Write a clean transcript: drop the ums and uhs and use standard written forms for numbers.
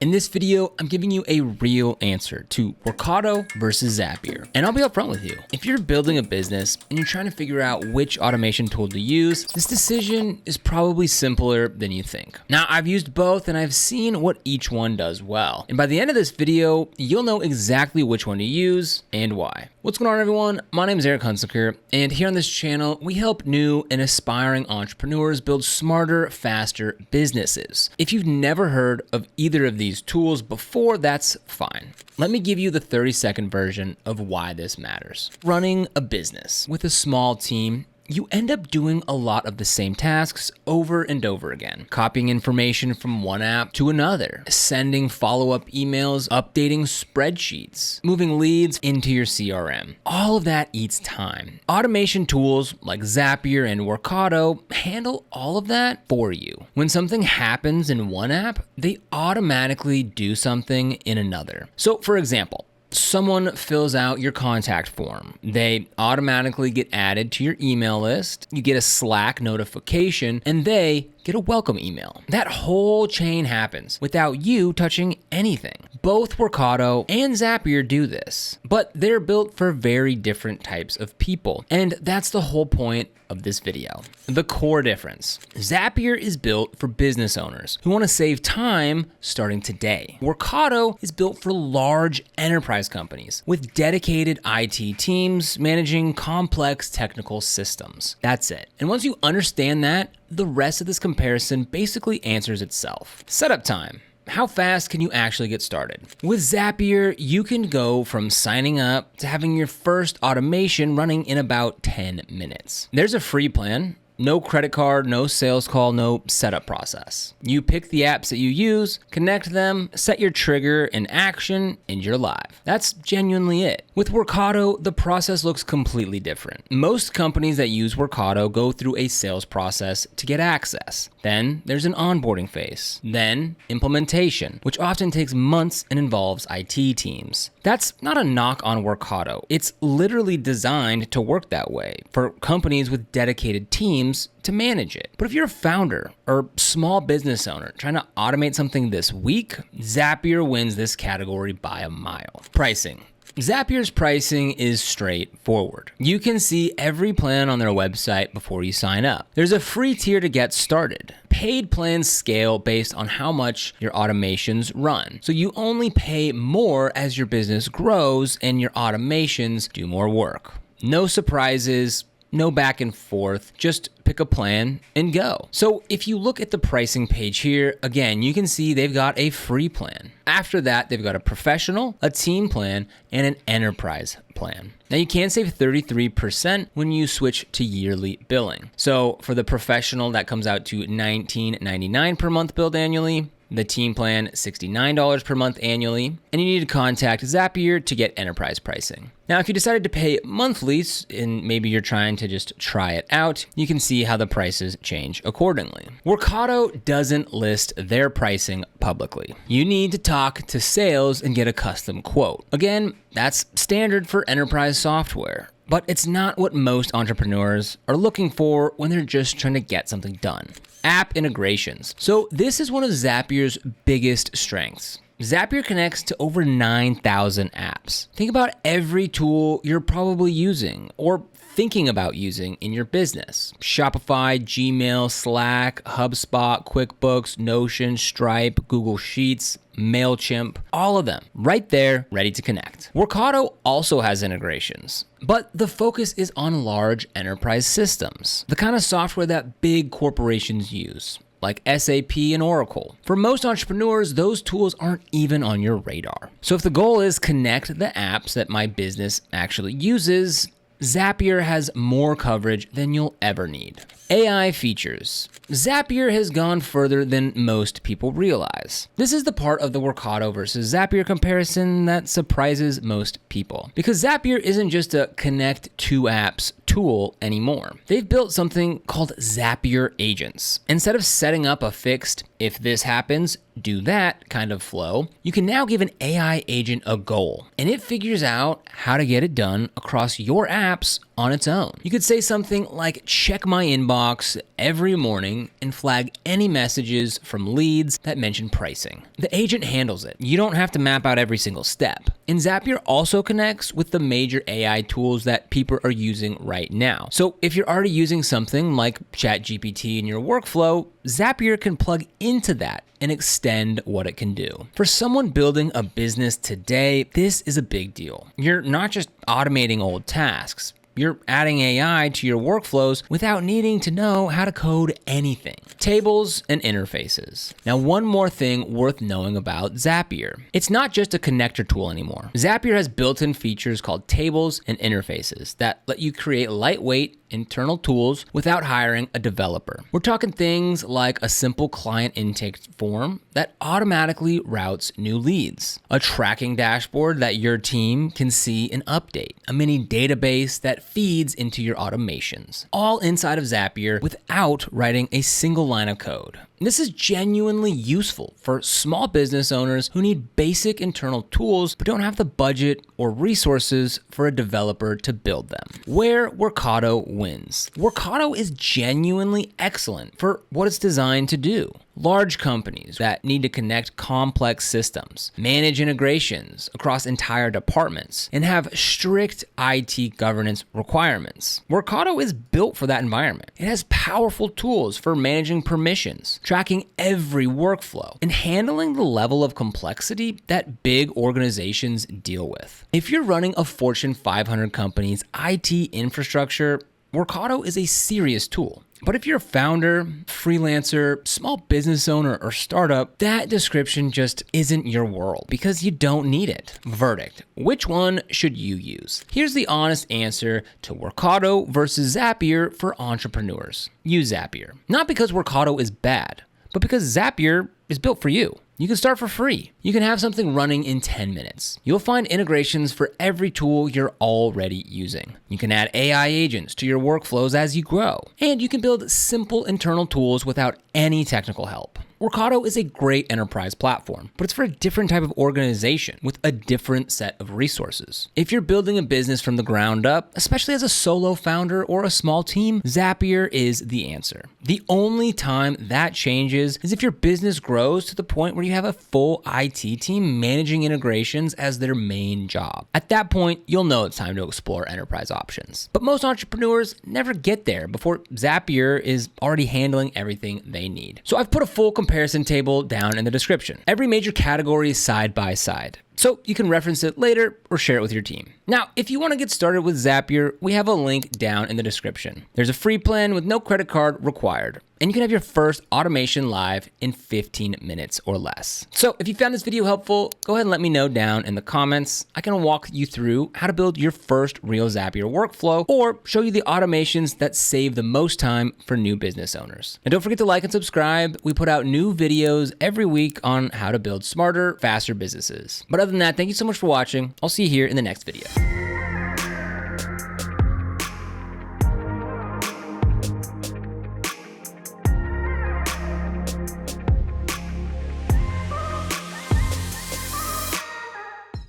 In this video, I'm giving you a real answer to Workato versus Zapier. And I'll be upfront with you. If you're building a business and you're trying to figure out which automation tool to use, this decision is probably simpler than you think. Now, I've used both and I've seen what each one does well. And by the end of this video, you'll know exactly which one to use and why. What's going on, everyone? My name is Eric Hunsaker, and here on this channel, we help new and aspiring entrepreneurs build smarter, faster businesses. If you've never heard of either of these tools before, that's fine. Let me give you the 30-second version of why this matters. Running a business with a small team, you end up doing a lot of the same tasks over and over again. Copying information from one app to another, sending follow-up emails, updating spreadsheets, moving leads into your CRM. All of that eats time. Automation tools like Zapier and Workato handle all of that for you. When something happens in one app, they automatically do something in another. So for example, someone fills out your contact form. They automatically get added to your email list. You get a Slack notification and they get a welcome email. That whole chain happens without you touching anything. Both Workato and Zapier do this, but they're built for very different types of people. And that's the whole point of this video. The core difference. Zapier is built for business owners who want to save time starting today. Workato is built for large enterprise companies with dedicated IT teams managing complex technical systems. That's it. And once you understand that, the rest of this comparison basically answers itself. Setup time. How fast can you actually get started? With Zapier, you can go from signing up to having your first automation running in about 10 minutes. There's a free plan. No credit card, no sales call, no setup process. You pick the apps that you use, connect them, set your trigger in action, and you're live. That's genuinely it. With Workato, the process looks completely different. Most companies that use Workato go through a sales process to get access. Then there's an onboarding phase. Then implementation, which often takes months and involves IT teams. That's not a knock on Workato. It's literally designed to work that way for companies with dedicated teams to manage it. But if you're a founder or small business owner trying to automate something this week, Zapier wins this category by a mile. Pricing. Zapier's pricing is straightforward. You can see every plan on their website before you sign up. There's a free tier to get started. Paid plans scale based on how much your automations run. So you only pay more as your business grows and your automations do more work. No surprises. No back and forth, just pick a plan and go. So if you look at the pricing page here, again, you can see they've got a free plan. After that, they've got a professional, a team plan, and an enterprise plan. Now you can save 33% when you switch to yearly billing. So for the professional, that comes out to $19.99 per month billed annually. The team plan, $69 per month annually, and you need to contact Zapier to get enterprise pricing. Now, if you decided to pay monthly and maybe you're trying to just try it out, you can see how the prices change accordingly. Workato doesn't list their pricing publicly. You need to talk to sales and get a custom quote. Again, that's standard for enterprise software. But it's not what most entrepreneurs are looking for when they're just trying to get something done. App integrations. So this is one of Zapier's biggest strengths. Zapier connects to over 9,000 apps. Think about every tool you're probably using or thinking about using in your business. Shopify, Gmail, Slack, HubSpot, QuickBooks, Notion, Stripe, Google Sheets, MailChimp, all of them right there, ready to connect. Workato also has integrations, but the focus is on large enterprise systems, the kind of software that big corporations use, like SAP and Oracle. For most entrepreneurs, those tools aren't even on your radar. So if the goal is connect the apps that my business actually uses, Zapier has more coverage than you'll ever need. AI features. Zapier has gone further than most people realize. This is the part of the Workato versus Zapier comparison that surprises most people. Because Zapier isn't just a connect two apps tool anymore. They've built something called Zapier agents. Instead of setting up a fixed, if this happens, do that kind of flow, you can now give an AI agent a goal, and it figures out how to get it done across your apps on its own. You could say something like, check my inbox inbox every morning and flag any messages from leads that mention pricing. The agent handles it. You don't have to map out every single step. And Zapier also connects with the major AI tools that people are using right now. So if you're already using something like ChatGPT in your workflow, Zapier can plug into that and extend what it can do. For someone building a business today, this is a big deal. You're not just automating old tasks. You're adding AI to your workflows without needing to know how to code anything. Tables and interfaces. Now, one more thing worth knowing about Zapier. It's not just a connector tool anymore. Zapier has built-in features called tables and interfaces that let you create lightweight internal tools without hiring a developer. We're talking things like a simple client intake form that automatically routes new leads, a tracking dashboard that your team can see and update, a mini database that feeds into your automations, all inside of Zapier without writing a single line of code. This is genuinely useful for small business owners who need basic internal tools but don't have the budget or resources for a developer to build them. Where Workato wins. Workato is genuinely excellent for what it's designed to do. Large companies that need to connect complex systems, manage integrations across entire departments, and have strict IT governance requirements. Workato is built for that environment. It has powerful tools for managing permissions, tracking every workflow, and handling the level of complexity that big organizations deal with. If you're running a Fortune 500 company's IT infrastructure, Workato is a serious tool. But if you're a founder, freelancer, small business owner, or startup, that description just isn't your world because you don't need it. Verdict. Which one should you use? Here's the honest answer to Workato versus Zapier for entrepreneurs. Use Zapier. Not because Workato is bad, but because Zapier is built for you. You can start for free. You can have something running in 10 minutes. You'll find integrations for every tool you're already using. You can add AI agents to your workflows as you grow. And you can build simple internal tools without any technical help. Workato is a great enterprise platform, but it's for a different type of organization with a different set of resources. If you're building a business from the ground up, especially as a solo founder or a small team, Zapier is the answer. The only time that changes is if your business grows to the point where you have a full IT team managing integrations as their main job. At that point, you'll know it's time to explore enterprise options. But most entrepreneurs never get there before Zapier is already handling everything they need. So I've put a full comparison table down in the description. Every major category is side by side, so you can reference it later or share it with your team. Now, if you want to get started with Zapier, we have a link down in the description. There's a free plan with no credit card required, and you can have your first automation live in 15 minutes or less. So if you found this video helpful, go ahead and let me know down in the comments. I can walk you through how to build your first real Zapier workflow or show you the automations that save the most time for new business owners. And don't forget to like and subscribe. We put out new videos every week on how to build smarter, faster businesses. But other than that, thank you so much for watching. I'll see you here in the next video.